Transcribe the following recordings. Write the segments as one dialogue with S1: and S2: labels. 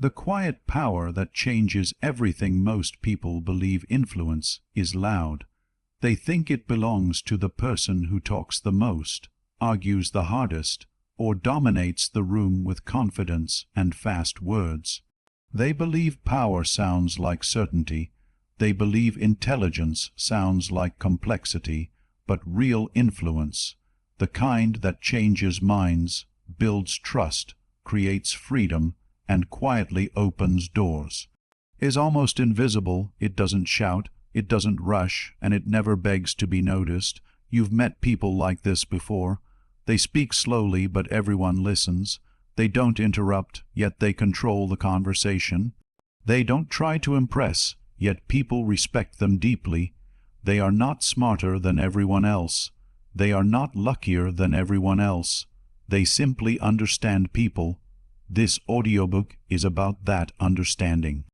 S1: The quiet power that changes everything. Most people believe influence is loud. They think it belongs to the person who talks the most, argues the hardest, or dominates the room with confidence and fast words. They believe power sounds like certainty. They believe intelligence sounds like complexity, but real influence, the kind that changes minds, builds trust, creates freedom, and quietly opens doors, is almost invisible. It doesn't shout, it doesn't rush, and it never begs to be noticed. You've met people like this before. They speak slowly, but everyone listens. They don't interrupt, yet they control the conversation. They don't try to impress, yet people respect them deeply. They are not smarter than everyone else. They are not luckier than everyone else. They simply understand people. This audiobook is about that understanding.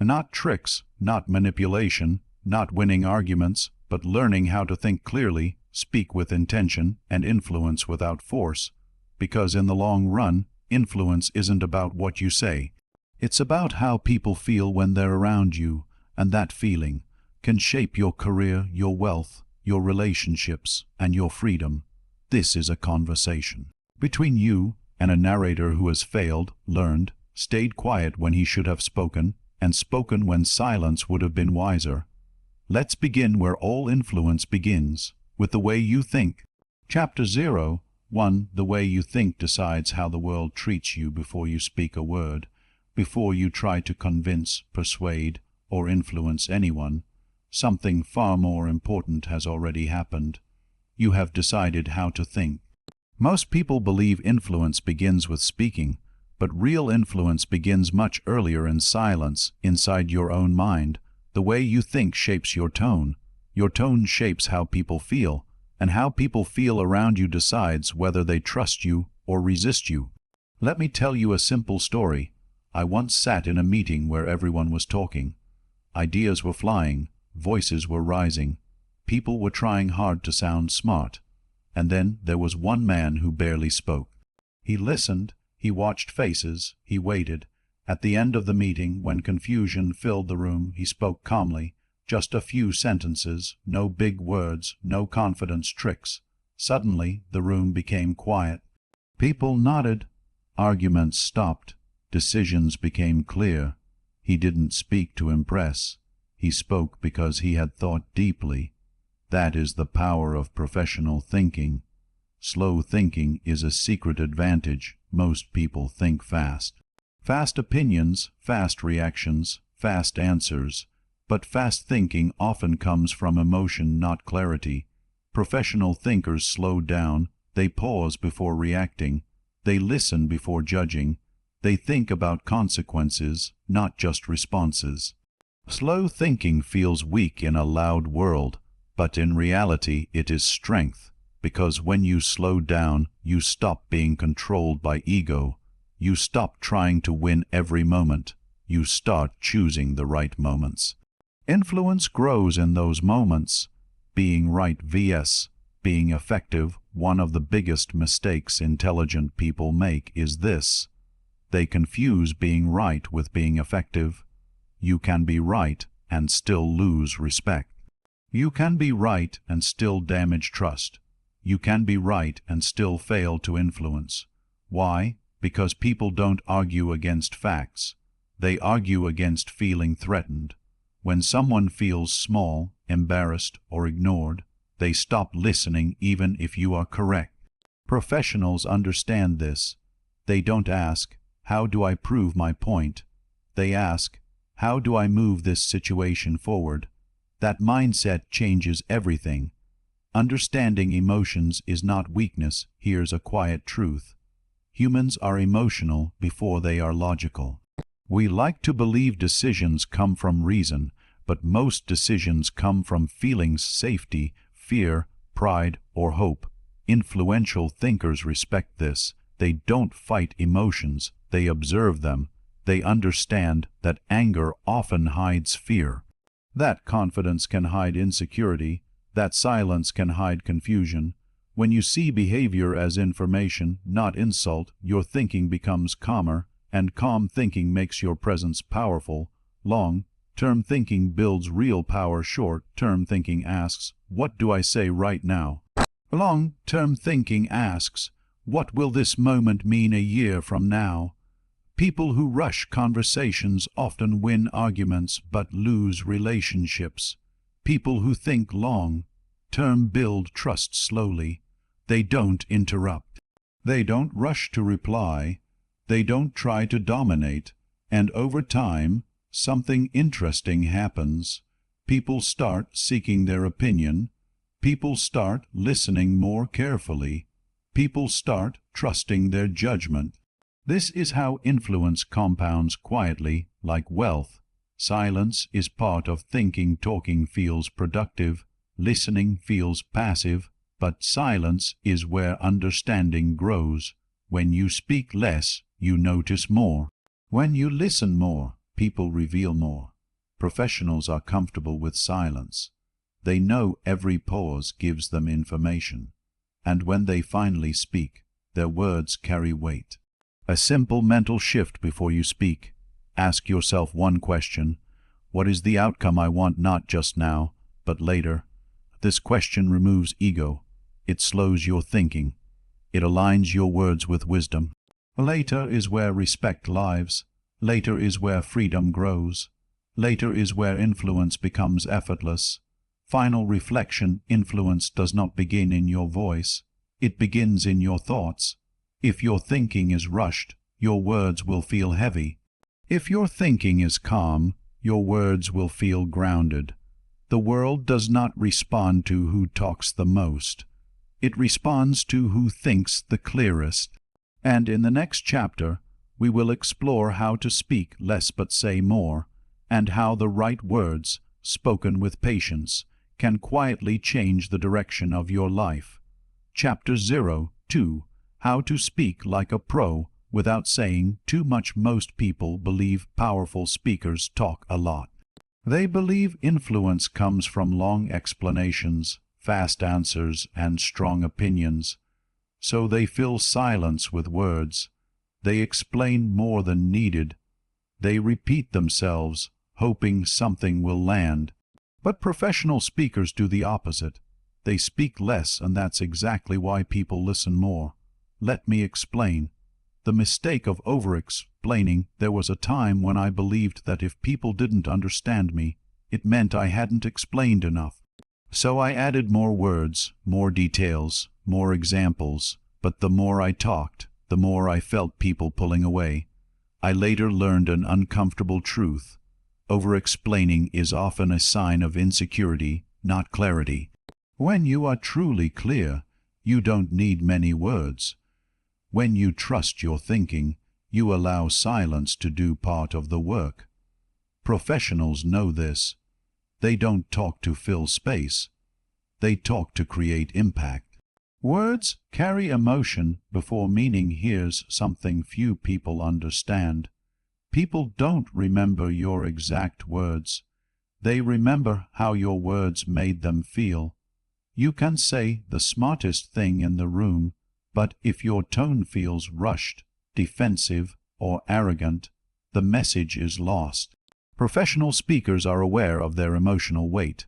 S1: Not tricks, not manipulation, not winning arguments, but learning how to think clearly, speak with intention, and influence without force. Because in the long run, influence isn't about what you say. It's about how people feel when they're around you, and that feeling can shape your career, your wealth, your relationships, and your freedom. This is a conversation between you and a narrator who has failed, learned, stayed quiet when he should have spoken, and spoken when silence would have been wiser. Let's begin where all influence begins, with the way you think. Chapter 0:1. The way you think decides how the world treats you before you speak a word, before you try to convince, persuade, or influence anyone. Something far more important has already happened. You have decided how to think. Most people believe influence begins with speaking, but real influence begins much earlier in silence, inside your own mind. The way you think shapes your tone. Your tone shapes how people feel, and how people feel around you decides whether they trust you or resist you. Let me tell you a simple story. I once sat in a meeting where everyone was talking. Ideas were flying, voices were rising, people were trying hard to sound smart. And then there was one man who barely spoke. He listened, he watched faces, he waited. At the end of the meeting, when confusion filled the room, he spoke calmly. Just a few sentences, no big words, no confidence tricks. Suddenly, the room became quiet. People nodded. Arguments stopped. Decisions became clear. He didn't speak to impress. He spoke because he had thought deeply. That is the power of professional thinking. Slow thinking is a secret advantage. Most people think fast. Fast opinions, fast reactions, fast answers. But fast thinking often comes from emotion, not clarity. Professional thinkers slow down. They pause before reacting. They listen before judging. They think about consequences, not just responses. Slow thinking feels weak in a loud world, but in reality it is strength, because when you slow down, you stop being controlled by ego. You stop trying to win every moment. You start choosing the right moments. Influence grows in those moments. Being right vs. being effective. One of the biggest mistakes intelligent people make is this. They confuse being right with being effective. You can be right and still lose respect. You can be right and still damage trust. You can be right and still fail to influence. Why? Because people don't argue against facts. They argue against feeling threatened. When someone feels small, embarrassed, or ignored, they stop listening even if you are correct. Professionals understand this. They don't ask, "How do I prove my point?" They ask, "How do I move this situation forward?" That mindset changes everything. Understanding emotions is not weakness. Here's a quiet truth. Humans are emotional before they are logical. We like to believe decisions come from reason, but most decisions come from feelings, safety, fear, pride, or hope. Influential thinkers respect this. They don't fight emotions, they observe them. They understand that anger often hides fear. That confidence can hide insecurity. That silence can hide confusion. When you see behavior as information, not insult, your thinking becomes calmer, and calm thinking makes your presence powerful. Long-term thinking builds real power. Short-term thinking asks, "What do I say right now?" Long-term thinking asks, "What will this moment mean a year from now?" People who rush conversations often win arguments but lose relationships. People who think long-term build trust slowly. They don't interrupt. They don't rush to reply. They don't try to dominate. And over time, something interesting happens. People start seeking their opinion. People start listening more carefully. People start trusting their judgment. This is how influence compounds quietly, like wealth. Silence is part of thinking. Talking feels productive. Listening feels passive. But silence is where understanding grows. When you speak less, you notice more. When you listen more, people reveal more. Professionals are comfortable with silence. They know every pause gives them information. And when they finally speak, their words carry weight. A simple mental shift before you speak. Ask yourself one question. What is the outcome I want, not just now, but later? This question removes ego. It slows your thinking. It aligns your words with wisdom. Later is where respect lives. Later is where freedom grows. Later is where influence becomes effortless. Final reflection: influence does not begin in your voice. It begins in your thoughts. If your thinking is rushed, your words will feel heavy. If your thinking is calm, your words will feel grounded. The world does not respond to who talks the most. It responds to who thinks the clearest. And in the next chapter, we will explore how to speak less but say more, and how the right words, spoken with patience, can quietly change the direction of your life. Chapter 02: How to Speak Like a Pro Without Saying Too Much. Most people believe powerful speakers talk a lot. They believe influence comes from long explanations, fast answers, and strong opinions. So they fill silence with words. They explain more than needed. They repeat themselves, hoping something will land. But professional speakers do the opposite. They speak less, and that's exactly why people listen more. Let me explain. The mistake of over-explaining. There was a time when I believed that if people didn't understand me, it meant I hadn't explained enough. So I added more words, more details, more examples. But the more I talked, the more I felt people pulling away. I later learned an uncomfortable truth. Over-explaining is often a sign of insecurity, not clarity. When you are truly clear, you don't need many words. When you trust your thinking, you allow silence to do part of the work. Professionals know this. They don't talk to fill space. They talk to create impact. Words carry emotion before meaning. Here's something few people understand. People don't remember your exact words. They remember how your words made them feel. You can say the smartest thing in the room, but if your tone feels rushed, defensive, or arrogant, the message is lost. Professional speakers are aware of their emotional weight.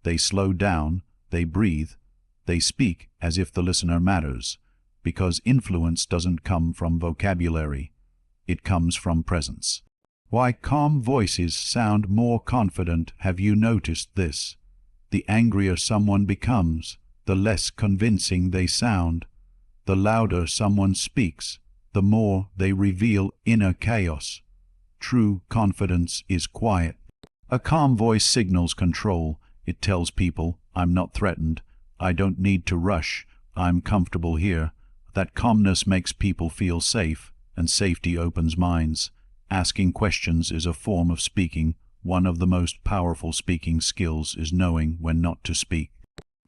S1: They slow down, they breathe, they speak as if the listener matters, because influence doesn't come from vocabulary. It comes from presence. Why calm voices sound more confident. Have you noticed this? The angrier someone becomes, the less convincing they sound. The louder someone speaks, the more they reveal inner chaos. True confidence is quiet. A calm voice signals control. It tells people, I'm not threatened. I don't need to rush. I'm comfortable here. That calmness makes people feel safe, and safety opens minds. Asking questions is a form of speaking. One of the most powerful speaking skills is knowing when not to speak.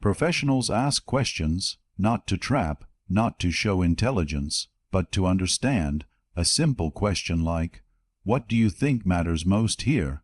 S1: Professionals ask questions, not to trap, not to show intelligence, but to understand. A simple question like, "What do you think matters most here?"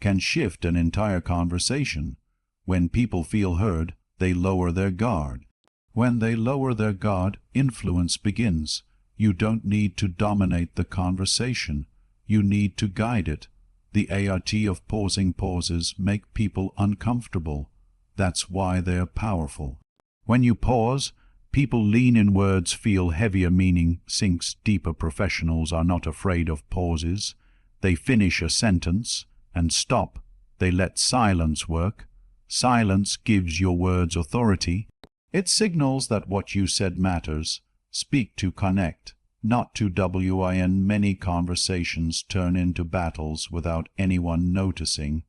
S1: can shift an entire conversation. When people feel heard, they lower their guard. When they lower their guard, influence begins. You don't need to dominate the conversation. You need to guide it. The art of pausing pauses make people uncomfortable. That's why they're powerful. When you pause, people lean in, words feel heavier, meaning sinks deeper. Professionals are not afraid of pauses. They finish a sentence and stop. They let silence work. Silence gives your words authority. It signals that what you said matters. Speak to connect, not to win. Many conversations turn into battles without anyone noticing.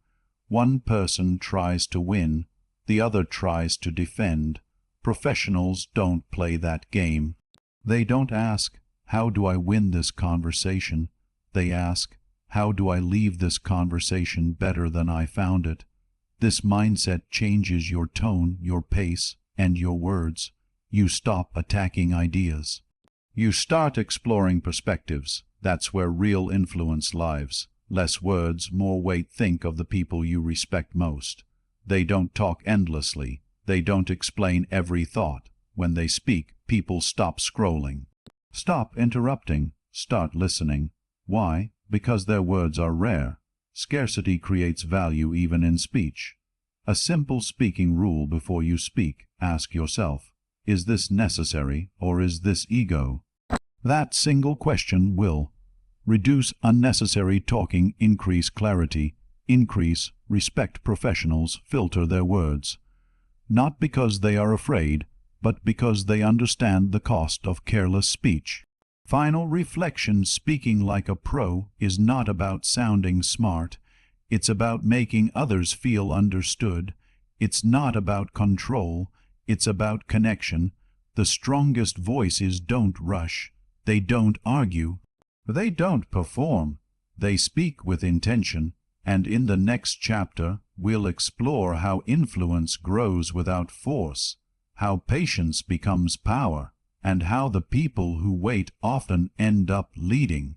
S1: One person tries to win, the other tries to defend. Professionals don't play that game. They don't ask, "How do I win this conversation?" They ask, "How do I leave this conversation better than I found it?" This mindset changes your tone, your pace, and your words. You stop attacking ideas. You start exploring perspectives. That's where real influence lies. Less words, more weight. Think of the people you respect most. They don't talk endlessly. They don't explain every thought. When they speak, people stop scrolling. Stop interrupting. Start listening. Why? Because their words are rare. Scarcity creates value even in speech. A simple speaking rule before you speak. Ask yourself, is this necessary or is this ego? That single question will reduce unnecessary talking, increase clarity, increase respect. Professionals filter their words, not because they are afraid, but because they understand the cost of careless speech. Final reflection: speaking like a pro is not about sounding smart. It's about making others feel understood. It's not about control. It's about connection. The strongest voices don't rush. They don't argue. They don't perform. They speak with intention. And in the next chapter, we'll explore how influence grows without force, how patience becomes power, and how the people who wait often end up leading.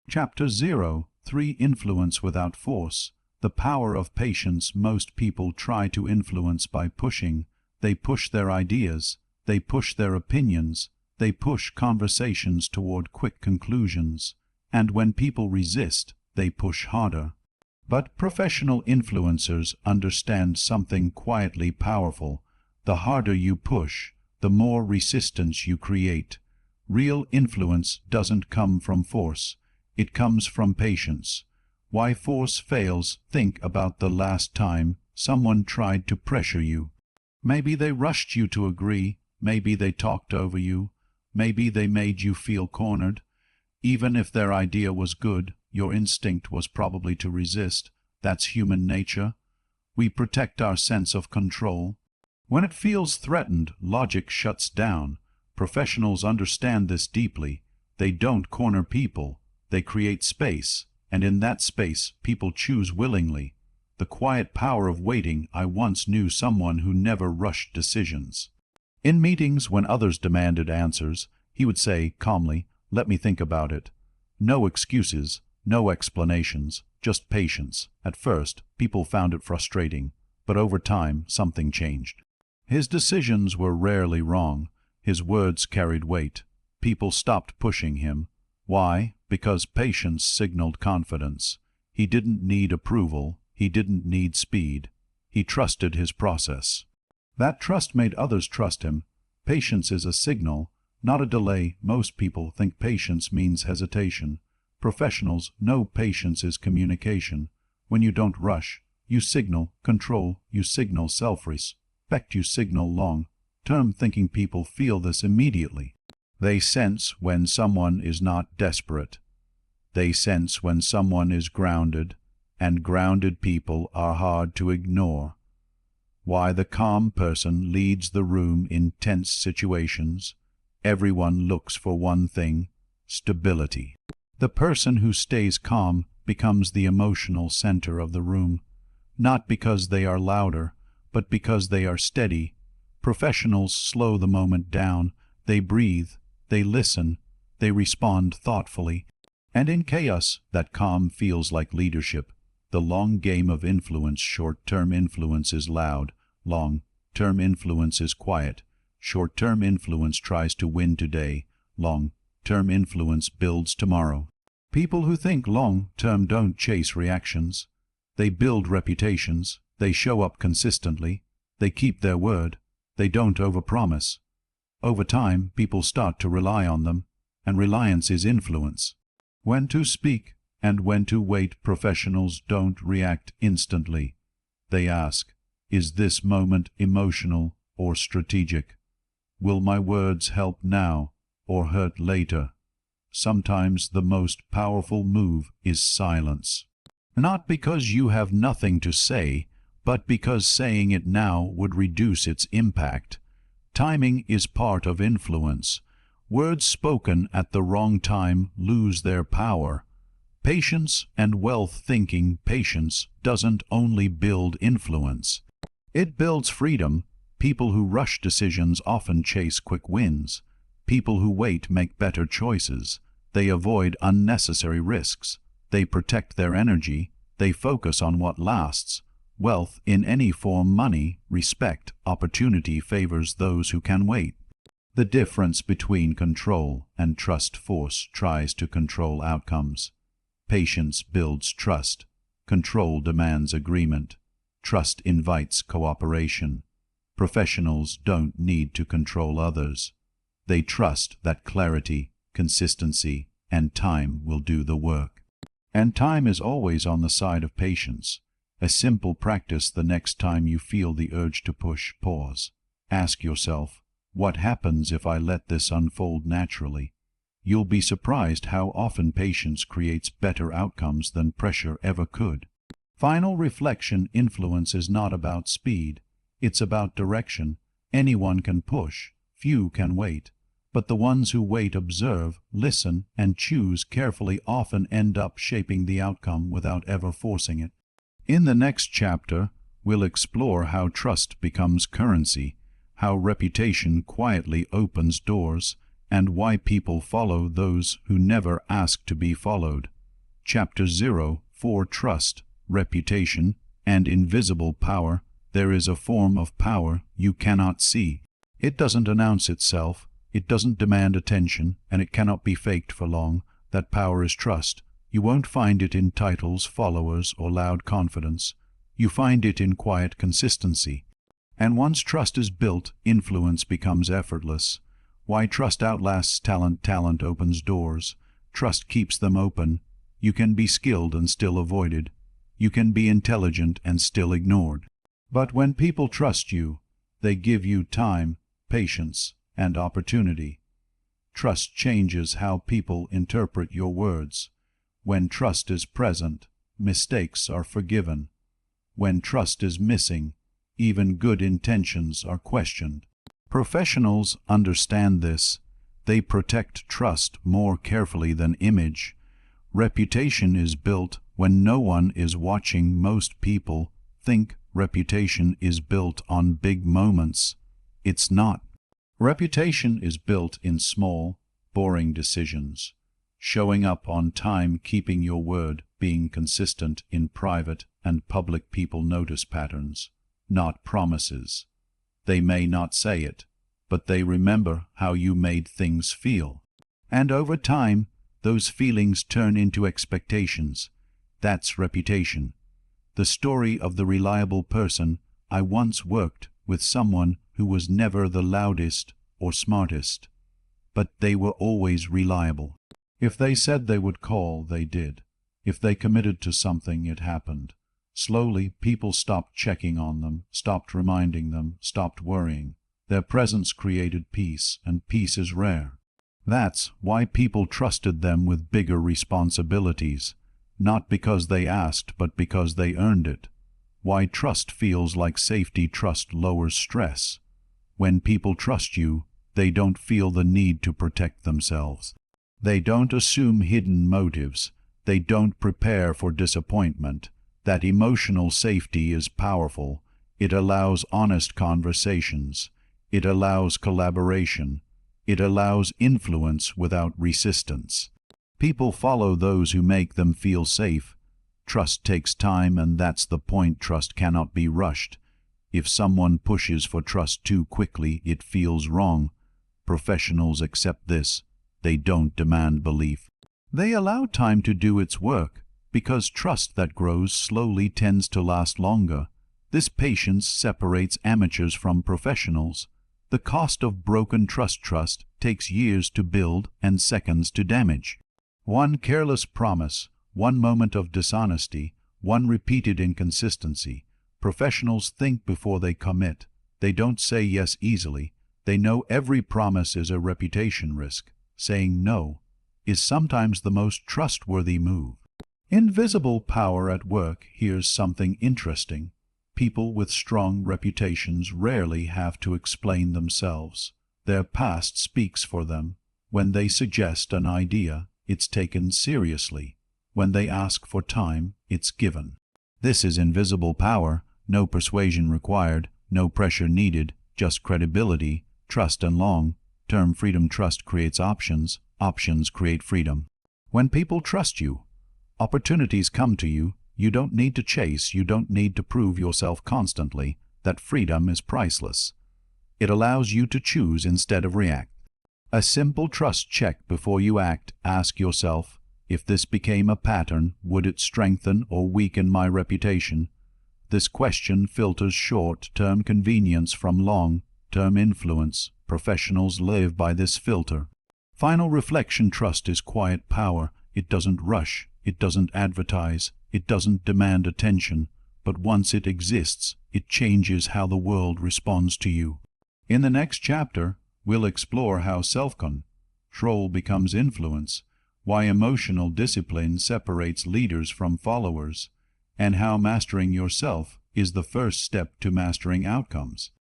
S1: Chapter 03: Influence without force. The power of patience. Most people try to influence by pushing. They push their ideas. They push their opinions. They push conversations toward quick conclusions. And when people resist, they push harder. But professional influencers understand something quietly powerful. The harder you push, the more resistance you create. Real influence doesn't come from force. It comes from patience. Why force fails? Think about the last time someone tried to pressure you. Maybe they rushed you to agree. Maybe they talked over you. Maybe they made you feel cornered. Even if their idea was good, your instinct was probably to resist. That's human nature. We protect our sense of control. When it feels threatened, logic shuts down. Professionals understand this deeply. They don't corner people. They create space, and in that space, people choose willingly. The quiet power of waiting. I once knew someone who never rushed decisions. In meetings, when others demanded answers, he would say calmly, "Let me think about it." No excuses, no explanations, just patience. At first, people found it frustrating, but over time, something changed. His decisions were rarely wrong. His words carried weight. People stopped pushing him. Why? Because patience signaled confidence. He didn't need approval. He didn't need speed. He trusted his process. That trust made others trust him. Patience is a signal, not a delay. Most people think patience means hesitation. Professionals know patience is communication. When you don't rush, you signal control, you signal self-respect, you signal long-term thinking. People feel this immediately. They sense when someone is not desperate. They sense when someone is grounded, and grounded people are hard to ignore. Why? The calm person leads the room in tense situations. Everyone looks for one thing: stability. The person who stays calm becomes the emotional center of the room, not because they are louder, but because they are steady. Professionals slow the moment down. They breathe, they listen, they respond thoughtfully. And in chaos, that calm feels like leadership. The long game of influence. Short-term influence is loud. Long-term influence is quiet. Short-term influence tries to win today. long-term influence builds tomorrow. People who think long-term don't chase reactions. They build reputations. They show up consistently. They keep their word. They don't overpromise. Over time, people start to rely on them, and reliance is influence. When to speak and when to wait. Professionals don't react instantly. They ask, is this moment emotional or strategic? Will my words help now or hurt later? Sometimes the most powerful move is silence. Not because you have nothing to say, but because saying it now would reduce its impact. Timing is part of influence. Words spoken at the wrong time lose their power. Patience and wealth thinking. Patience doesn't only build influence. It builds freedom. People who rush decisions often chase quick wins. People who wait make better choices. They avoid unnecessary risks. They protect their energy. They focus on what lasts. Wealth in any form, money, respect, opportunity favors those who can wait. The difference between control and trust. Force tries to control outcomes. Patience builds trust. Control demands agreement. Trust invites cooperation. Professionals don't need to control others. They trust that clarity, consistency, and time will do the work. And time is always on the side of patience. A simple practice: the next time you feel the urge to push, pause. Ask yourself, what happens if I let this unfold naturally? You'll be surprised how often patience creates better outcomes than pressure ever could. Final reflection: influence is not about speed. It's about direction. Anyone can push, few can wait. But the ones who wait, observe, listen, and choose carefully often end up shaping the outcome without ever forcing it. In the next chapter, we'll explore how trust becomes currency, how reputation quietly opens doors, and why people follow those who never ask to be followed. Chapter 0: For trust, reputation, and invisible power. There is a form of power you cannot see. It doesn't announce itself. It doesn't demand attention, and it cannot be faked for long. That power is trust. You won't find it in titles, followers, or loud confidence. You find it in quiet consistency. And once trust is built, influence becomes effortless. Why trust outlasts talent. Talent opens doors. Trust keeps them open. You can be skilled and still avoided. You can be intelligent and still ignored. But when people trust you, they give you time, patience, and opportunity. Trust changes how people interpret your words. When trust is present, mistakes are forgiven. When trust is missing, even good intentions are questioned. Professionals understand this. They protect trust more carefully than image. Reputation is built when no one is watching. Most people think reputation is built on big moments. It's not. Reputation is built in small, boring decisions. Showing up on time, keeping your word, being consistent in private and public. People notice patterns, not promises. They may not say it, but they remember how you made things feel. And over time, those feelings turn into expectations. That's reputation. The story of the reliable person. I once worked with someone who was never the loudest or smartest, but they were always reliable. If they said they would call, they did. If they committed to something, it happened. Slowly, people stopped checking on them, stopped reminding them, stopped worrying. Their presence created peace, and peace is rare. That's why people trusted them with bigger responsibilities, not because they asked, but because they earned it. Why trust feels like safety. Trust lowers stress. When people trust you, they don't feel the need to protect themselves. They don't assume hidden motives. They don't prepare for disappointment. That emotional safety is powerful. It allows honest conversations. It allows collaboration. It allows influence without resistance. People follow those who make them feel safe. Trust takes time, and that's the point. Trust cannot be rushed. If someone pushes for trust too quickly, it feels wrong. Professionals accept this. They don't demand belief. They allow time to do its work, because trust that grows slowly tends to last longer. This patience separates amateurs from professionals. The cost of broken trust takes years to build and seconds to damage. One careless promise, one moment of dishonesty, one repeated inconsistency. Professionals think before they commit. They don't say yes easily. They know every promise is a reputation risk. Saying no is sometimes the most trustworthy move. Invisible power at work. Here's something interesting. People with strong reputations rarely have to explain themselves. Their past speaks for them. When they suggest an idea, it's taken seriously. When they ask for time, it's given. This is invisible power. No persuasion required, no pressure needed, just credibility, trust, and long-term freedom. Trust creates options. Options create freedom. When people trust you, opportunities come to you. You don't need to chase. You don't need to prove yourself constantly. That freedom is priceless. It allows you to choose instead of react. A simple trust check before you act. Ask yourself, if this became a pattern, would it strengthen or weaken my reputation? This question filters short-term convenience from long-term influence. Professionals live by this filter. Final reflection. Trust is quiet power. It doesn't rush. It doesn't advertise. It doesn't demand attention. But once it exists, it changes how the world responds to you. In the next chapter, we'll explore how self-control becomes influence, why emotional discipline separates leaders from followers, and how mastering yourself is the first step to mastering outcomes.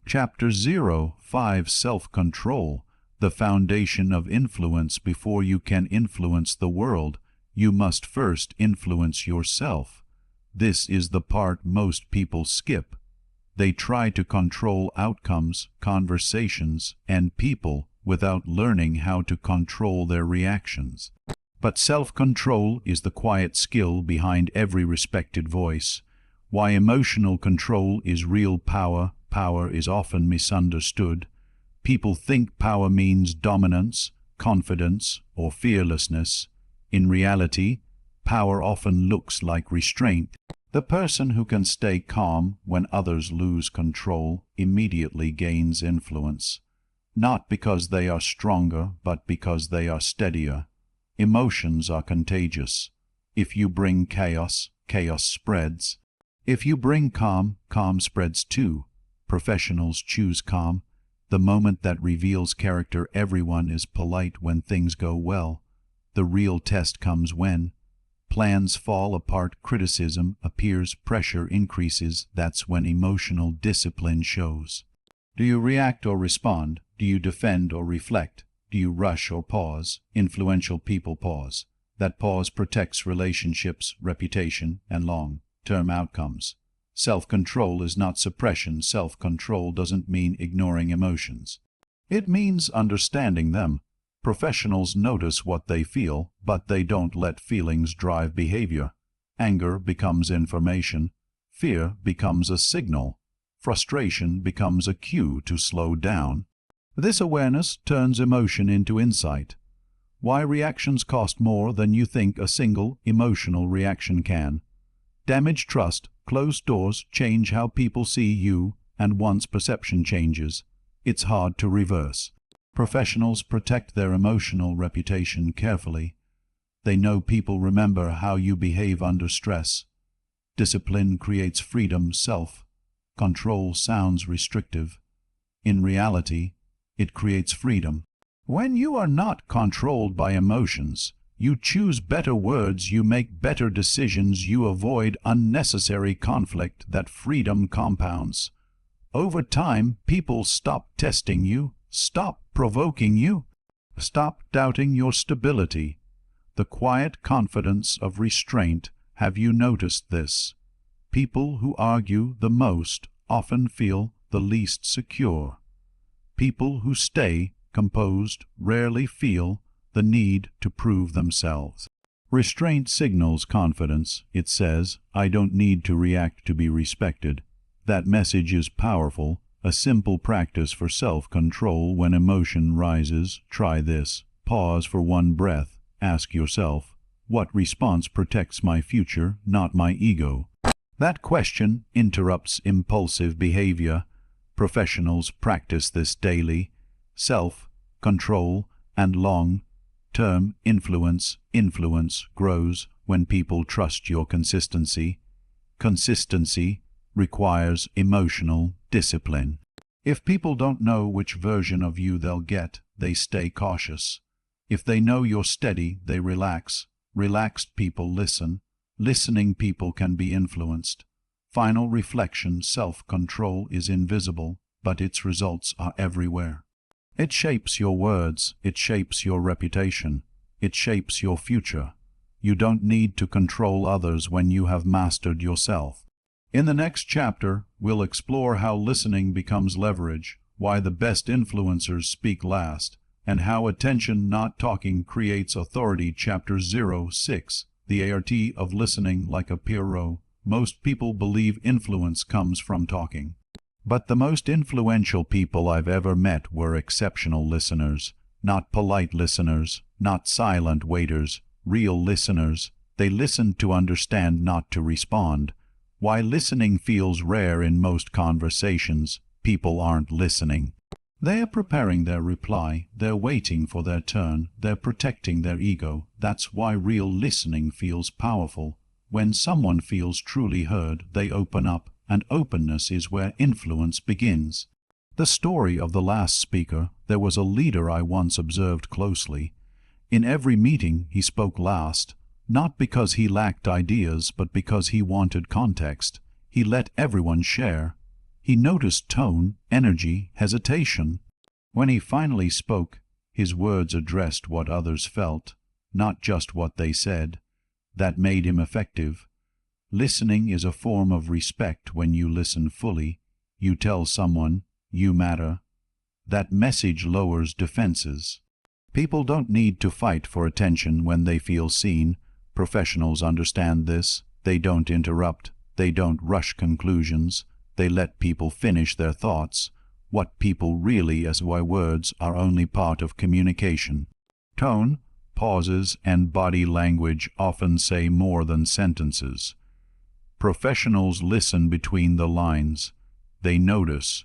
S1: Chapter 05. Self-control, the foundation of influence. Before you can influence the world, you must first influence yourself. This is the part most people skip. They try to control outcomes, conversations, and people without learning how to control their reactions. But self-control is the quiet skill behind every respected voice. Why emotional control is real power. Power is often misunderstood. People think power means dominance, confidence, or fearlessness. In reality, power often looks like restraint. The person who can stay calm when others lose control immediately gains influence. Not because they are stronger, but because they are steadier. Emotions are contagious. If you bring chaos, chaos spreads. If you bring calm, calm spreads too. Professionals choose calm. The moment that reveals character. Everyone is polite when things go well. The real test comes when plans fall apart, criticism appears, pressure increases. That's when emotional discipline shows. Do you react or respond? Do you defend or reflect? Do you rush or pause? Influential people pause. That pause protects relationships, reputation, and long-term outcomes. Self-control is not suppression. Self-control doesn't mean ignoring emotions. It means understanding them. Professionals notice what they feel, but they don't let feelings drive behavior. Anger becomes information. Fear becomes a signal. Frustration becomes a cue to slow down. This awareness turns emotion into insight. Why reactions cost more than you think a single emotional reaction can. Damage trust, closed doors change how people see you, and once perception changes, it's hard to reverse. Professionals protect their emotional reputation carefully. They know people remember how you behave under stress. Discipline creates freedom. Self-control sounds restrictive. In reality, it creates freedom. When you are not controlled by emotions, you choose better words, you make better decisions, you avoid unnecessary conflict. That freedom compounds. Over time, people stop testing you, stop provoking you, stop doubting your stability. The quiet confidence of restraint. Have you noticed this? People who argue the most often feel the least secure. People who stay composed rarely feel the need to prove themselves. Restraint signals confidence. It says, I don't need to react to be respected. That message is powerful. A simple practice for self-control. When emotion rises, try this. Pause for one breath. Ask yourself, what response protects my future, not my ego? That question interrupts impulsive behavior. Professionals practice this daily. Self-control and long-term influence. Influence grows when people trust your consistency. Consistency requires emotional discipline. If people don't know which version of you they'll get, they stay cautious. If they know you're steady, they relax. Relaxed people listen. Listening people can be influenced. Final reflection: self-control is invisible, but its results are everywhere. It shapes your words, it shapes your reputation, it shapes your future. You don't need to control others when you have mastered yourself. In the next chapter, we'll explore how listening becomes leverage, why the best influencers speak last, and how attention, not talking, creates authority. Chapter 06. The art of listening like a hero. Most people believe influence comes from talking. But the most influential people I've ever met were exceptional listeners. Not polite listeners, not silent waiters, real listeners. They listened to understand, not to respond. Why listening feels rare in most conversations: people aren't listening. They're preparing their reply, they're waiting for their turn, they're protecting their ego. That's why real listening feels powerful. When someone feels truly heard, they open up, and openness is where influence begins. The story of the last speaker: there was a leader I once observed closely. In every meeting he spoke last. Not because he lacked ideas, but because he wanted context. He let everyone share. He noticed tone, energy, hesitation. When he finally spoke, his words addressed what others felt, not just what they said. That made him effective. Listening is a form of respect. When you listen fully, you tell someone, "You matter." That message lowers defenses. People don't need to fight for attention when they feel seen. Professionals understand this. They don't interrupt. They don't rush conclusions. They let people finish their thoughts. What people really as why words are only part of communication. Tone, pauses, and body language often say more than sentences. Professionals listen between the lines. They notice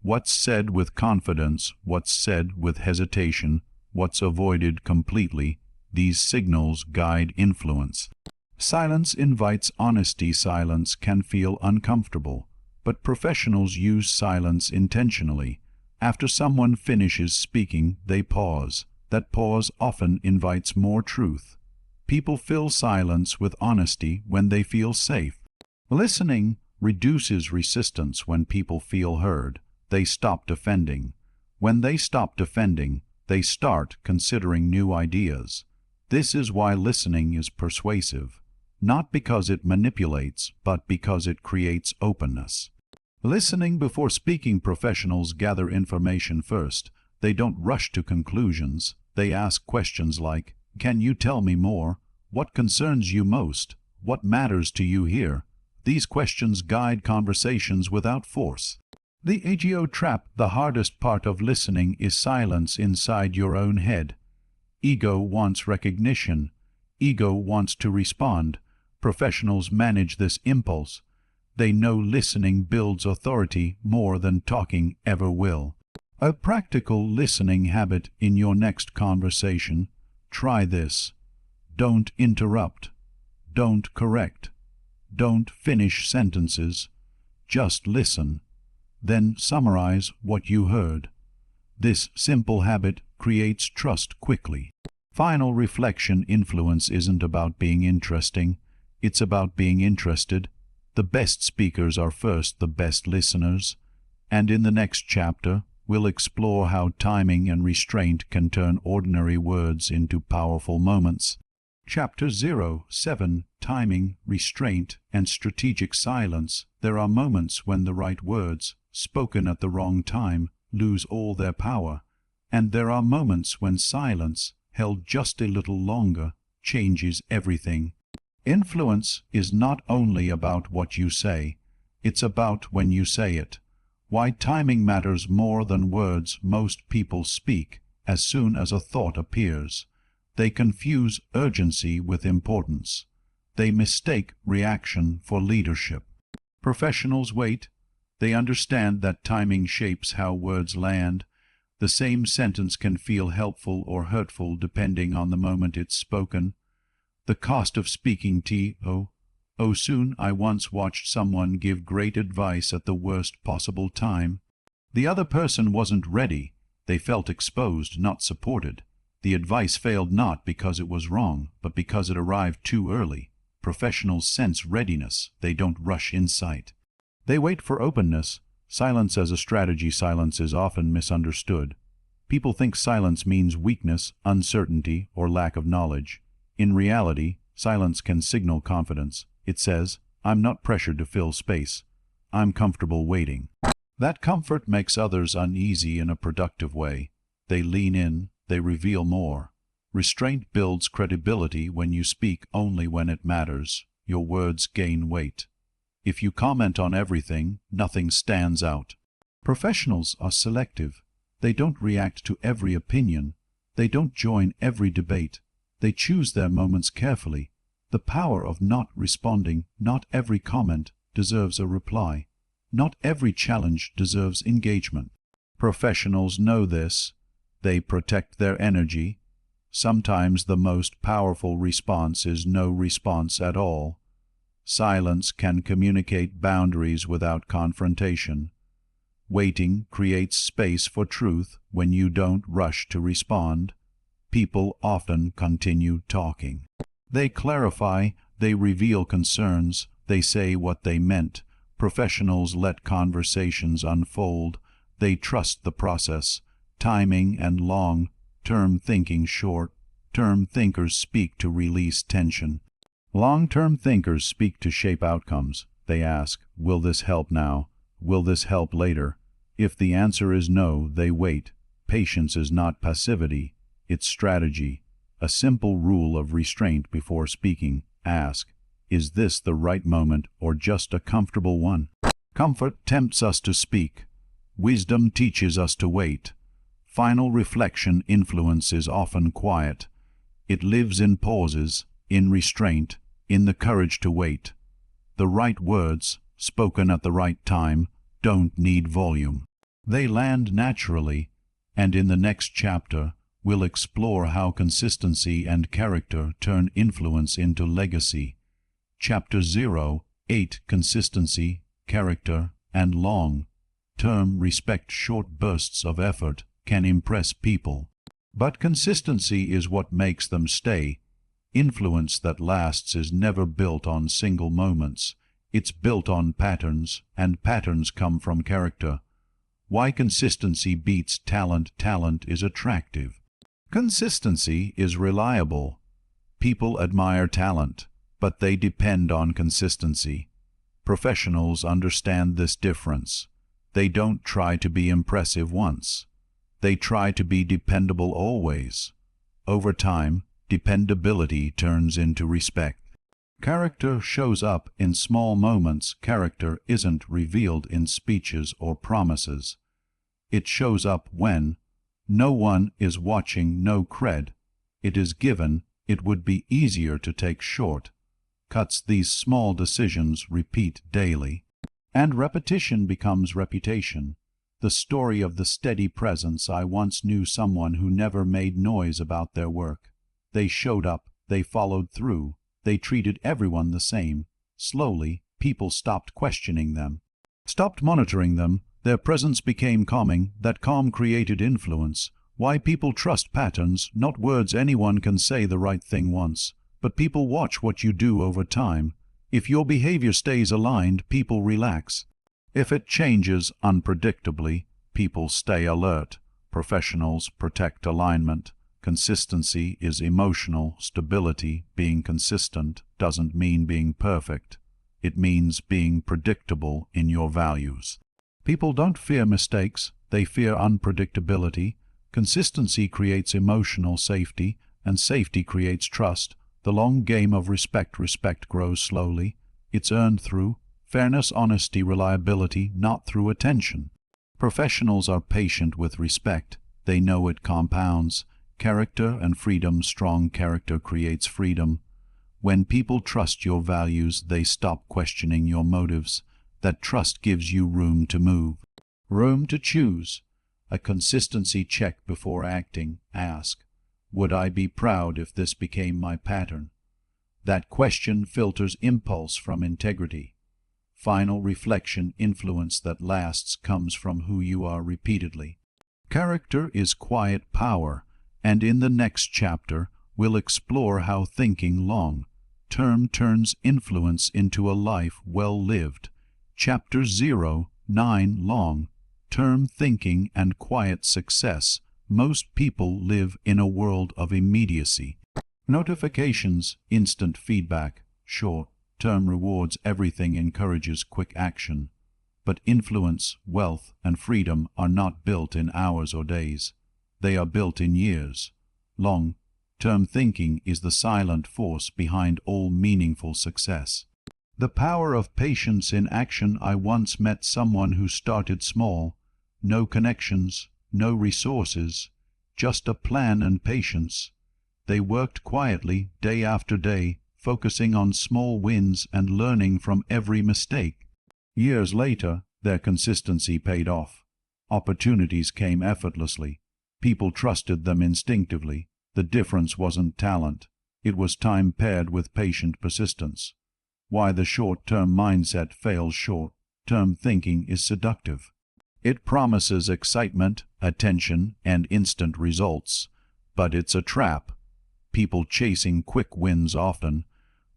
S1: what's said with confidence, what's said with hesitation, what's avoided completely. These signals guide influence. Silence invites honesty. Silence can feel uncomfortable, but professionals use silence intentionally. After someone finishes speaking, they pause. That pause often invites more truth. People fill silence with honesty when they feel safe. Listening reduces resistance. When people feel heard, they stop defending. When they stop defending, they start considering new ideas. This is why listening is persuasive, not because it manipulates, but because it creates openness. Listening before speaking: professionals gather information first. They don't rush to conclusions. They ask questions like, "Can you tell me more? What concerns you most? What matters to you here?" These questions guide conversations without force. The ego trap: the hardest part of listening is silence inside your own head. Ego wants recognition. Ego wants to respond. Professionals manage this impulse. They know listening builds authority more than talking ever will. A practical listening habit in your next conversation: try this. Don't interrupt. Don't correct. Don't finish sentences. Just listen. Then summarize what you heard. This simple habit creates trust quickly. Final reflection: influence isn't about being interesting. It's about being interested. The best speakers are first the best listeners. And in the next chapter, we'll explore how timing and restraint can turn ordinary words into powerful moments. Chapter 07: Timing, Restraint, and Strategic Silence. There are moments when the right words, spoken at the wrong time, lose all their power. And there are moments when silence, held just a little longer, changes everything. Influence is not only about what you say, it's about when you say it. Why timing matters more than words: most people speak, as soon as a thought appears. They confuse urgency with importance. They mistake reaction for leadership. Professionals wait. They understand that timing shapes how words land. The same sentence can feel helpful or hurtful depending on the moment it's spoken. The cost of speaking Oh, soon I once watched someone give great advice at the worst possible time. The other person wasn't ready. They felt exposed, not supported. The advice failed not because it was wrong, but because it arrived too early. Professionals sense readiness. They don't rush insight. They wait for openness. Silence as a strategy. Silence is often misunderstood. People think silence means weakness, uncertainty, or lack of knowledge. In reality, silence can signal confidence. It says, I'm not pressured to fill space. I'm comfortable waiting. That comfort makes others uneasy in a productive way. They lean in, they reveal more. Restraint builds credibility when you speak only when it matters. Your words gain weight. If you comment on everything, nothing stands out. Professionals are selective. They don't react to every opinion. They don't join every debate. They choose their moments carefully. The power of not responding. Not every comment deserves a reply. Not every challenge deserves engagement. Professionals know this. They protect their energy. Sometimes the most powerful response is no response at all. Silence can communicate boundaries without confrontation. Waiting creates space for truth when you don't rush to respond. People often continue talking. They clarify, they reveal concerns, they say what they meant. Professionals let conversations unfold. They trust the process. Timing and long-term thinking short-term thinkers speak to release tension. Long-term thinkers speak to shape outcomes. They ask, will this help now? Will this help later? If the answer is no, they wait. Patience is not passivity, it's strategy. A simple rule of restraint before speaking. Ask, is this the right moment or just a comfortable one? Comfort tempts us to speak. Wisdom teaches us to wait. Final reflection influence is often quiet. It lives in pauses, in restraint, in the courage to wait. The right words, spoken at the right time, don't need volume. They land naturally, and in the next chapter, we'll explore how consistency and character turn influence into legacy. Chapter 8 Consistency, Character, and Long-Term Respect. Short bursts of effort can impress people, but consistency is what makes them stay. Influence that lasts is never built on single moments. It's built on patterns, and patterns come from character. Why consistency beats talent. Talent is attractive. Consistency is reliable. People admire talent, but they depend on consistency. Professionals understand this difference. They don't try to be impressive once. They try to be dependable always. Over time, dependability turns into respect. Character shows up in small moments. Character isn't revealed in speeches or promises. It shows up when no one is watching. No cred. It is given. It would be easier to take short cuts. These small decisions repeat daily, and repetition becomes reputation. The story of the steady presence. I once knew someone who never made noise about their work. They showed up, they followed through, they treated everyone the same. Slowly, people stopped questioning them, stopped monitoring them. Their presence became calming. That calm created influence. Why people trust patterns, not words. Anyone can say the right thing once, but people watch what you do over time. If your behavior stays aligned, people relax. If it changes unpredictably, people stay alert. Professionals protect alignment. Consistency is emotional stability. Being consistent doesn't mean being perfect. It means being predictable in your values. People don't fear mistakes, they fear unpredictability. Consistency creates emotional safety, and safety creates trust. The long game of respect. Respect grows slowly. It's earned through fairness, honesty, reliability, not through attention. Professionals are patient with respect. They know it compounds. Character and freedom. Strong character creates freedom. When people trust your values, they stop questioning your motives. That trust gives you room to move, room to choose. A consistency check before acting. Ask, would I be proud if this became my pattern? That question filters impulse from integrity. Final reflection. Influence that lasts comes from who you are repeatedly. Character is quiet power, and in the next chapter we'll explore how thinking long term turns influence into a life well lived. Chapter 9 Long term thinking and quiet success. Most people live in a world of immediacy. Notifications, instant feedback, short-term rewards. Everything encourages quick action. But influence, wealth, and freedom are not built in hours or days. They are built in years. Long-term thinking is the silent force behind all meaningful success. The power of patience in action. I once met someone who started small. No connections, no resources, just a plan and patience. They worked quietly, day after day, focusing on small wins and learning from every mistake. Years later, their consistency paid off. Opportunities came effortlessly. People trusted them instinctively. The difference wasn't talent. It was time paired with patient persistence. Why the short-term mindset fails. Short-term thinking is seductive. It promises excitement, attention, and instant results. But it's a trap. People chasing quick wins often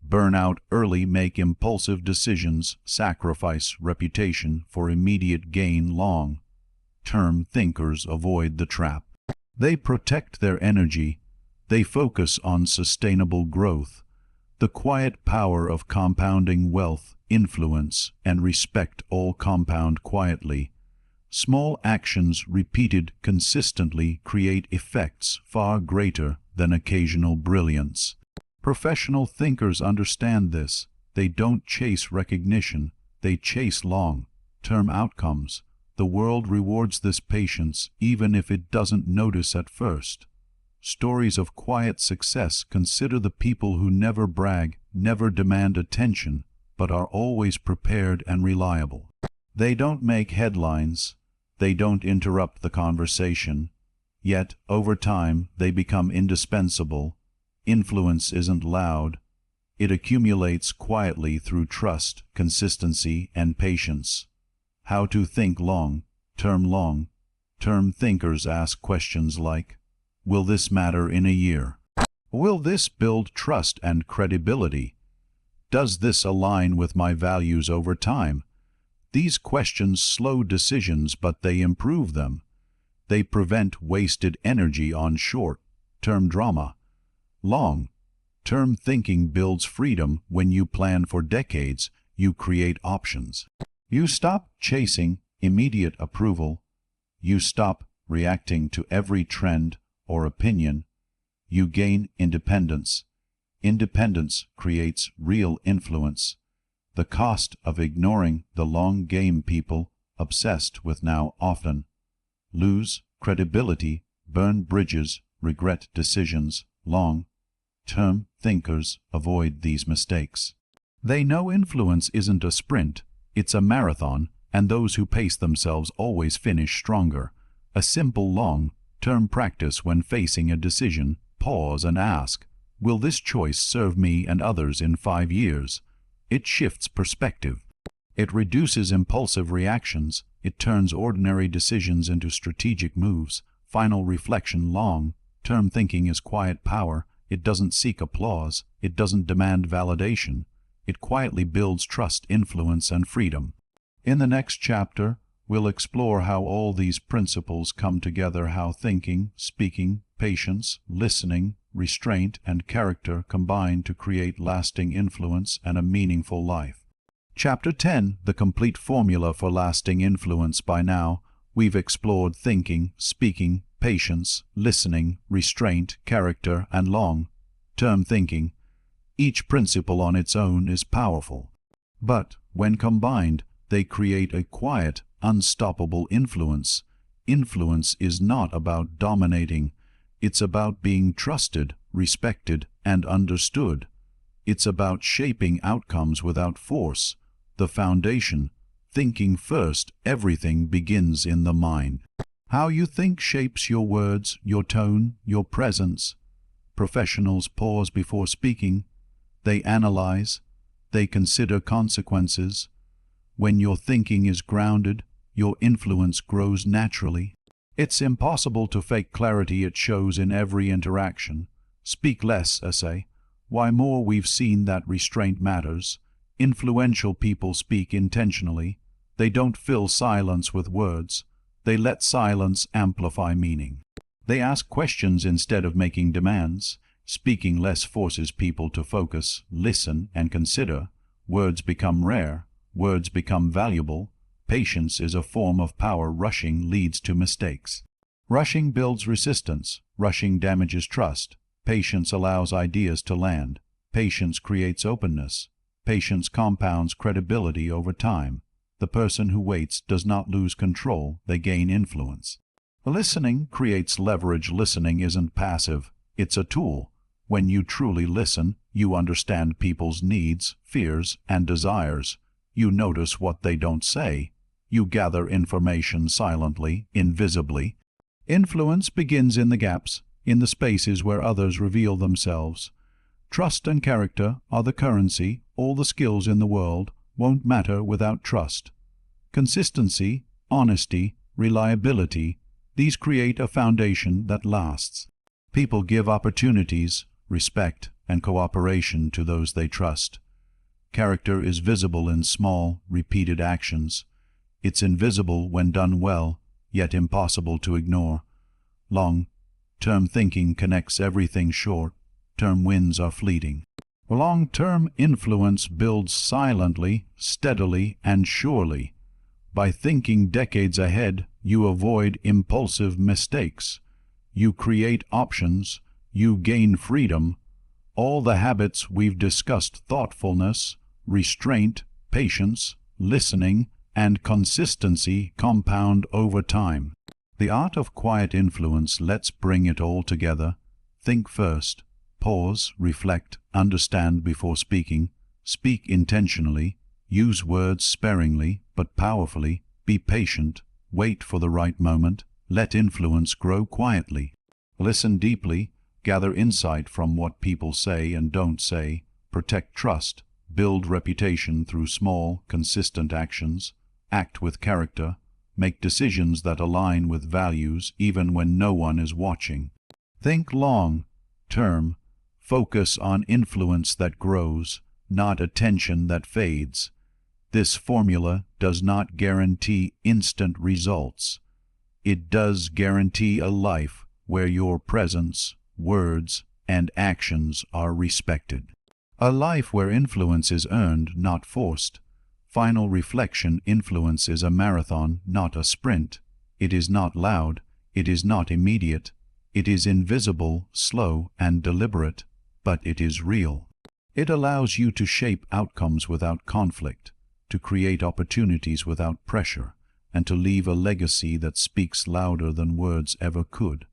S1: burn out early, make impulsive decisions, sacrifice reputation for immediate gain. Long-term thinkers avoid the trap. They protect their energy. They focus on sustainable growth. The quiet power of compounding. Wealth, influence, and respect all compound quietly. Small actions repeated consistently create effects far greater than occasional brilliance. Professional thinkers understand this. They don't chase recognition, they chase long-term outcomes. The world rewards this patience even if it doesn't notice at first. Stories of quiet success. Consider the people who never brag, never demand attention, but are always prepared and reliable. They don't make headlines. They don't interrupt the conversation. Yet, over time, they become indispensable. Influence isn't loud. It accumulates quietly through trust, consistency, and patience. How to think long-term. Long-term thinkers ask questions like, will this matter in a year? Will this build trust and credibility? Does this align with my values over time? These questions slow decisions, but they improve them. They prevent wasted energy on short-term drama. Long-term thinking builds freedom. When you plan for decades, you create options. You stop chasing immediate approval. You stop reacting to every trend or opinion. You gain independence. Independence creates real influence. The cost of ignoring the long game. People obsessed with now often lose credibility, burn bridges, regret decisions. Long-term thinkers avoid these mistakes. They know influence isn't a sprint, it's a marathon, and those who pace themselves always finish stronger. A simple long-term practice. When facing a decision, pause and ask, will this choice serve me and others in 5 years? It shifts perspective. It reduces impulsive reactions. It turns ordinary decisions into strategic moves. Final reflection. Long-term thinking is quiet power. It doesn't seek applause. It doesn't demand validation. It quietly builds trust, influence, and freedom. In the next chapter, we'll explore how all these principles come together, how thinking, speaking, patience, listening, restraint, and character combine to create lasting influence and a meaningful life. Chapter 10, The Complete Formula for Lasting Influence. By now, we've explored thinking, speaking, patience, listening, restraint, character, and long-term thinking. Each principle on its own is powerful, but when combined, they create a quiet, unstoppable influence. influence is not about dominating. It's about being trusted, respected, and understood. It's about shaping outcomes without force. The foundation. Thinking first. Everything begins in the mind. How you think shapes your words, your tone, your presence. Professionals pause before speaking. They analyze. They consider consequences. When your thinking is grounded, your influence grows naturally. It's impossible to fake clarity. It shows in every interaction. Speak less, essay. Why more we've seen that restraint matters. Influential people speak intentionally. They don't fill silence with words. They let silence amplify meaning. They ask questions instead of making demands. Speaking less forces people to focus, listen, and consider. Words become rare. Words become valuable. Patience is a form of power. Rushing leads to mistakes. Rushing builds resistance. Rushing damages trust. Patience allows ideas to land. Patience creates openness. Patience compounds credibility over time. The person who waits does not lose control, they gain influence. Listening creates leverage. Listening isn't passive, it's a tool. When you truly listen, you understand people's needs, fears, and desires. You notice what they don't say. You gather information silently, invisibly. Influence begins in the gaps, in the spaces where others reveal themselves. Trust and character are the currency. All the skills in the world won't matter without trust. Consistency, honesty, reliability, these create a foundation that lasts. People give opportunities, respect, and cooperation to those they trust. Character is visible in small, repeated actions. It's invisible when done well, yet impossible to ignore. Long-term thinking connects everything. Short-term wins are fleeting. Long-term influence builds silently, steadily, and surely. By thinking decades ahead, you avoid impulsive mistakes. You create options. You gain freedom. All the habits we've discussed, thoughtfulness, restraint, patience, listening, and consistency, compound over time. The art of quiet influence. Let's bring it all together. Think first. Pause, reflect, understand before speaking. Speak intentionally. Use words sparingly but powerfully. Be patient. Wait for the right moment. Let influence grow quietly. Listen deeply. Gather insight from what people say and don't say. Protect trust. Build reputation through small, consistent actions. Act with character. Make decisions that align with values even when no one is watching. Think long-term. Focus on influence that grows, not attention that fades. This formula does not guarantee instant results. It does guarantee a life where your presence, words, and actions are respected. A life where influence is earned, not forced. Final reflection. Influence is a marathon, not a sprint. It is not loud. It is not immediate. It is invisible, slow, and deliberate, but it is real. It allows you to shape outcomes without conflict, to create opportunities without pressure, and to leave a legacy that speaks louder than words ever could.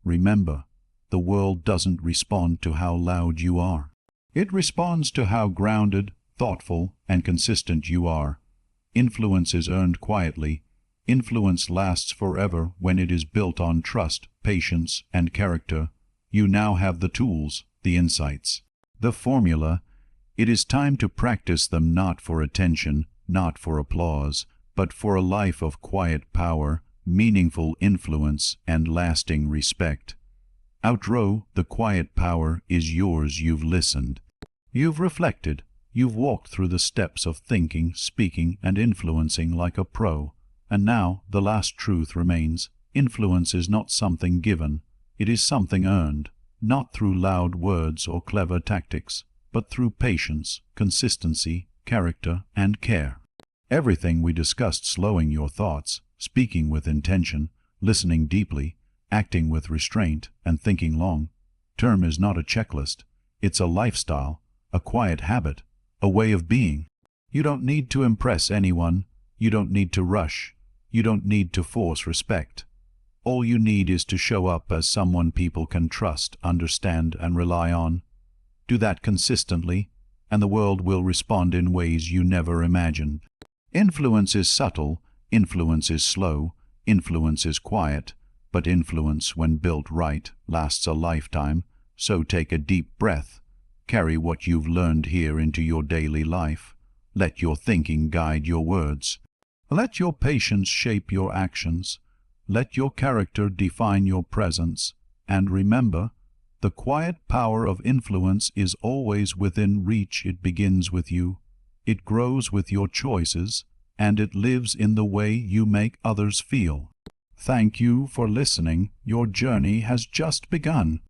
S1: Remember, the world doesn't respond to how loud you are. It responds to how grounded, thoughtful, and consistent you are. Influence is earned quietly. Influence lasts forever when it is built on trust, patience, and character. You now have the tools, the insights, the formula. It is time to practice them, not for attention, not for applause, but for a life of quiet power, meaningful influence, and lasting respect. Outro. The quiet power is yours. You've listened. You've reflected. You've walked through the steps of thinking, speaking, and influencing like a pro. And now the last truth remains. Influence is not something given. It is something earned, not through loud words or clever tactics, but through patience, consistency, character, and care. Everything we discussed, slowing your thoughts, speaking with intention, listening deeply, acting with restraint, and thinking long-term is not a checklist. It's a lifestyle, a quiet habit, a way of being. You don't need to impress anyone. You don't need to rush. You don't need to force respect. All you need is to show up as someone people can trust, understand, and rely on. Do that consistently, and the world will respond in ways you never imagined. Influence is subtle, influence is slow, influence is quiet, but influence, when built right, lasts a lifetime. So take a deep breath. Carry what you've learned here into your daily life. Let your thinking guide your words. Let your patience shape your actions. Let your character define your presence. And remember, the quiet power of influence is always within reach. It begins with you. It grows with your choices, and it lives in the way you make others feel. Thank you for listening. Your journey has just begun.